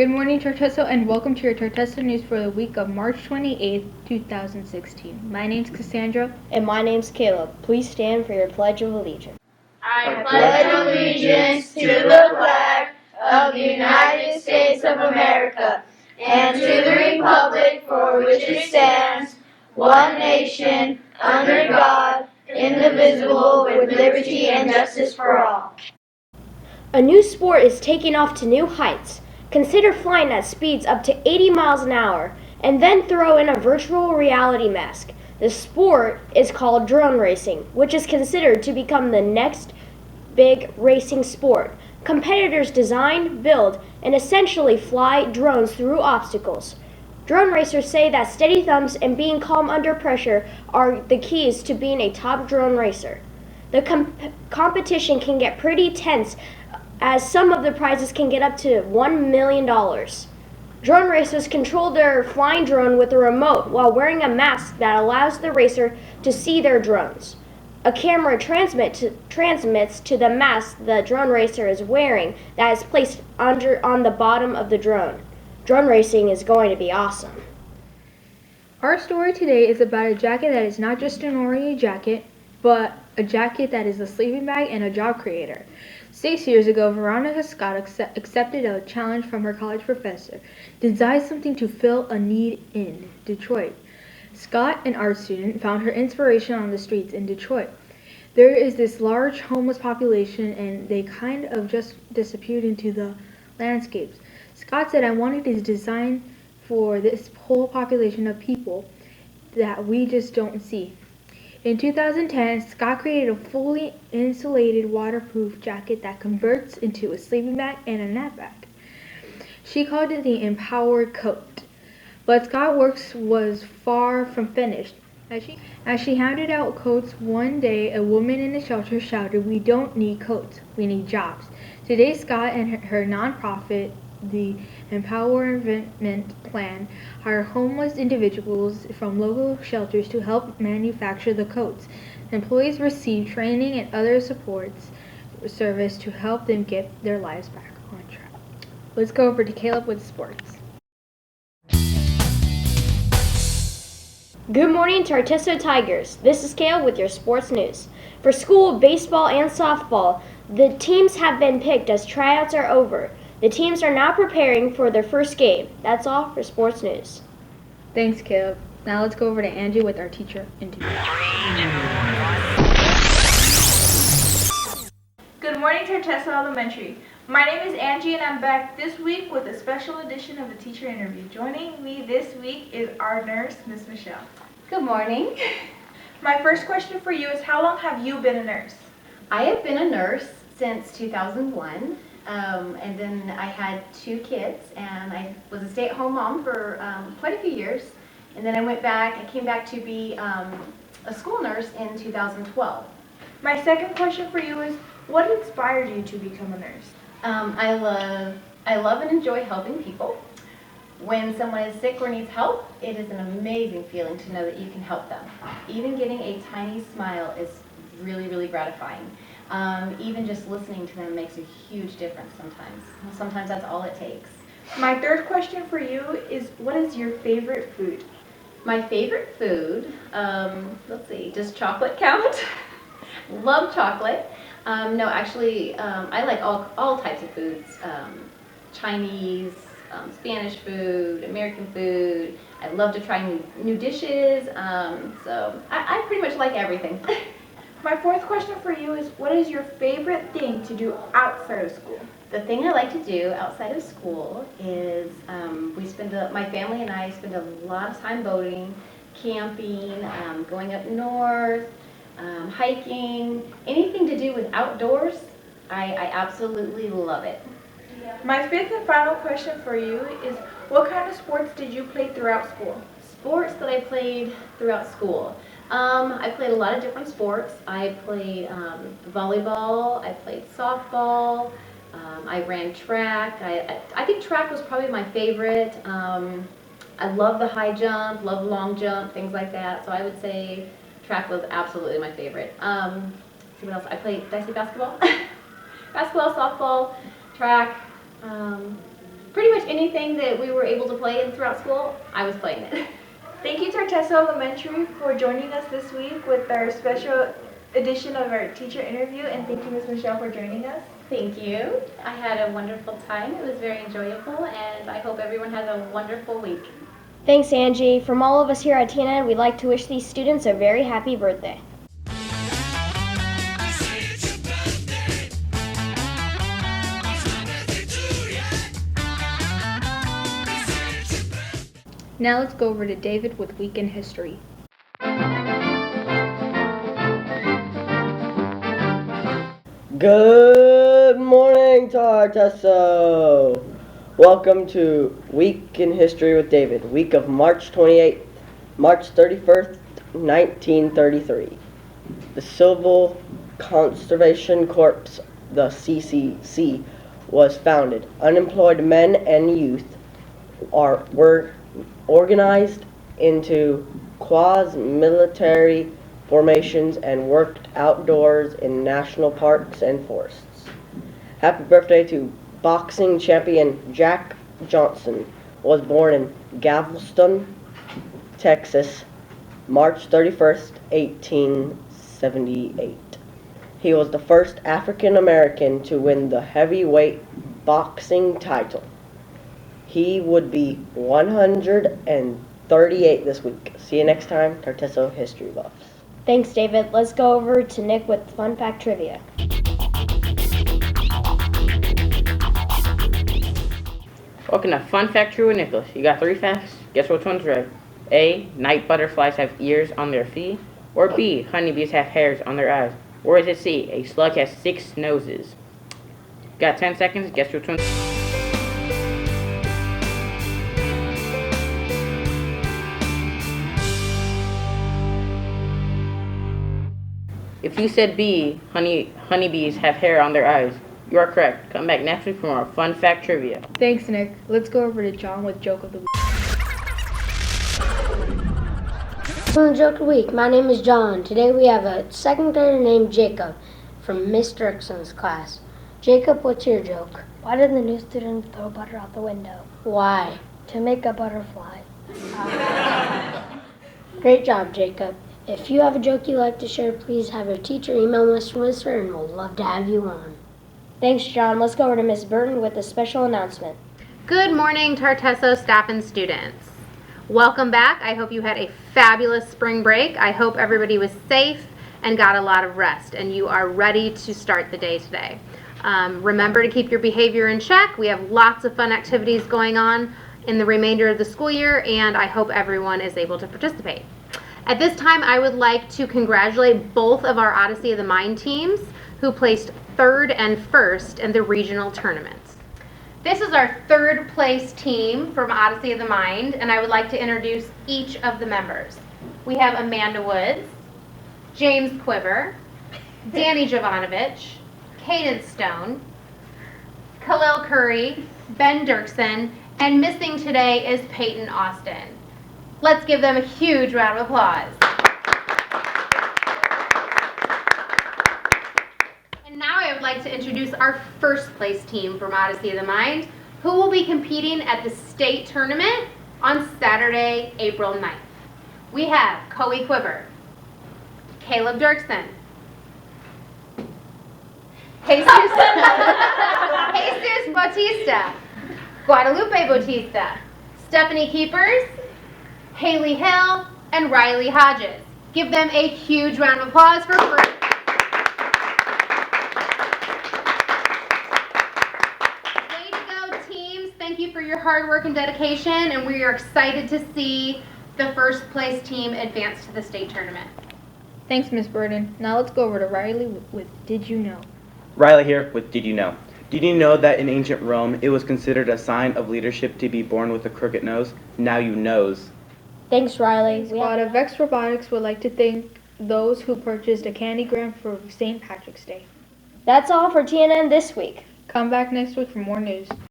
Good morning, Tartesso, and welcome to your Tartesso News for the week of March 28th, 2016. My name's Cassandra. And my name's Caleb. Please stand for your Pledge of Allegiance. I pledge allegiance to the flag of the United States of America and to the republic for which it stands, one nation, under God, indivisible, with liberty and justice for all. A new sport is taking off to new heights. Consider flying at speeds up to 80 miles an hour, and then throw in a virtual reality mask. The sport is called drone racing, which is considered to become the next big racing sport. Competitors design, build, and essentially fly drones through obstacles. Drone racers say that steady thumbs and being calm under pressure are the keys to being a top drone racer. The competition can get pretty tense, as some of the prizes can get up to $1 million. Drone racers control their flying drone with a remote while wearing a mask that allows the racer to see their drones. A camera transmits to the mask the drone racer is wearing that is placed on the bottom of the drone. Drone racing is going to be awesome. Our story today is about a jacket that is not just an ordinary jacket, but a jacket that is a sleeping bag and a job creator. 6 years ago, Veronica Scott accepted a challenge from her college professor to design something to fill a need in Detroit. Scott, an art student, found her inspiration on the streets in Detroit. There is this large homeless population, and they kind of just disappeared into the landscapes. Scott said, "I wanted to design for this whole population of people that we just don't see." In 2010, Scott created a fully insulated waterproof jacket that converts into a sleeping bag and a nap bag. She called it the Empowered Coat. But Scott's work was far from finished. As she handed out coats one day, a woman in the shelter shouted, "We don't need coats, we need jobs." Today, Scott and her nonprofit, the Empowerment Plan, hire homeless individuals from local shelters to help manufacture the coats. Employees receive training and other supports service to help them get their lives back on track. Let's go over to Caleb with sports. Good morning, Tartesso Tigers. This is Caleb with your sports news. For school baseball and softball, the teams have been picked as tryouts are over. The teams are now preparing for their first game. That's all for sports news. Thanks, Caleb. Now let's go over to Angie with our teacher interview. Good morning, Tartesso Elementary. My name is Angie, and I'm back this week with a special edition of the teacher interview. Joining me this week is our nurse, Miss Michelle. Good morning. My first question for you is, how long have you been a nurse? I have been a nurse since 2001, and then I had 2 kids, and I was a stay-at-home mom for quite a few years, and then I came back to be a school nurse in 2012. My second question for you is, what inspired you to become a nurse? I love and enjoy helping people. When someone is sick or needs help, it is an amazing feeling to know that you can help them. Even getting a tiny smile is really, really gratifying. Even just listening to them makes a huge difference sometimes. Sometimes that's all it takes. My third question for you is, what is your favorite food? My favorite food, let's see, does chocolate count? Love chocolate. No, actually, I like all types of foods. Chinese, Spanish food, American food. I love to try new dishes, so I pretty much like everything. My fourth question for you is, what is your favorite thing to do outside of school? The thing I like to do outside of school is my family and I spend a lot of time boating, camping, going up north, hiking, anything to do with outdoors. I absolutely love it. My fifth and final question for you is, what kind of sports did you play throughout school? Sports that I played throughout school. I played a lot of different sports. I played volleyball, I played softball, I ran track. I think track was probably my favorite. I love the high jump, love long jump, things like that. So I would say track was absolutely my favorite. See what else? Did I say basketball? Basketball, softball, track. pretty much anything that we were able to play in throughout school, I was playing it. Thank you, Tartessa Elementary, for joining us this week with our special edition of our teacher interview, and thank you, Ms. Michelle, for joining us. Thank you. I had a wonderful time. It was very enjoyable, and I hope everyone has a wonderful week. Thanks, Angie. From all of us here at TNN, we'd like to wish these students a very happy birthday. Now let's go over to David with Week in History. Good morning, Tartesso! Welcome to Week in History with David, week of March 31st, 1933. The Civil Conservation Corps, the CCC, was founded. Unemployed men and youth were organized into quasi-military formations and worked outdoors in national parks and forests. Happy birthday to boxing champion Jack Johnson. Was born in Galveston, Texas, March 31st, 1878. He was the first African American to win the heavyweight boxing title. He would be 138 this week. See you next time, Tartesso History Buffs. Thanks, David. Let's go over to Nick with Fun Fact Trivia. Welcome to Fun Fact True with Nicholas. You got 3 facts. Guess which one's right? A. Night butterflies have ears on their feet. Or B. Honeybees have hairs on their eyes. Or is it C. A slug has 6 noses? Got 10 seconds. Guess which one? If you said B, honeybees have hair on their eyes, you are correct. Come back next week for more Fun Fact Trivia. Thanks, Nick. Let's go over to John with Joke of the Week. On Joke of the Week, my name is John. Today we have a second grader named Jacob from Miss Dirkson's class. Jacob, what's your joke? Why did the new student throw butter out the window? Why? To make a butterfly. Great job, Jacob. If you have a joke you'd like to share, please have your teacher email Mr. Whistler, and we'll love to have you on. Thanks, John. Let's go over to Miss Burton with a special announcement. Good morning, Tartesso staff and students. Welcome back. I hope you had a fabulous spring break. I hope everybody was safe and got a lot of rest, and you are ready to start the day today. Remember to keep your behavior in check. We have lots of fun activities going on in the remainder of the school year, and I hope everyone is able to participate. At this time, I would like to congratulate both of our Odyssey of the Mind teams who placed 3rd and 1st in the regional tournaments. This is our 3rd place team from Odyssey of the Mind, and I would like to introduce each of the members. We have Amanda Woods, James Quiver, Danny Jovanovich, Caden Stone, Khalil Curry, Ben Dirksen, and missing today is Peyton Austin. Let's give them a huge round of applause. And now I would like to introduce our 1st place team from Odyssey of the Mind, who will be competing at the state tournament on Saturday, April 9th. We have Coe Quiver, Caleb Dirksen, Jesus Bautista, Guadalupe Bautista, Stephanie Keepers, Haley Hill, and Riley Hodges. Give them a huge round of applause for first. Way to go, teams. Thank you for your hard work and dedication, and we are excited to see the 1st place team advance to the state tournament. Thanks, Miss Burden. Now let's go over to Riley with Did You Know? Riley here with Did You Know? Did you know that in ancient Rome, it was considered a sign of leadership to be born with a crooked nose? Now you knows. Thanks, Riley. Squad of Vex Robotics would like to thank those who purchased a candygram for St. Patrick's Day. That's all for TNN this week. Come back next week for more news.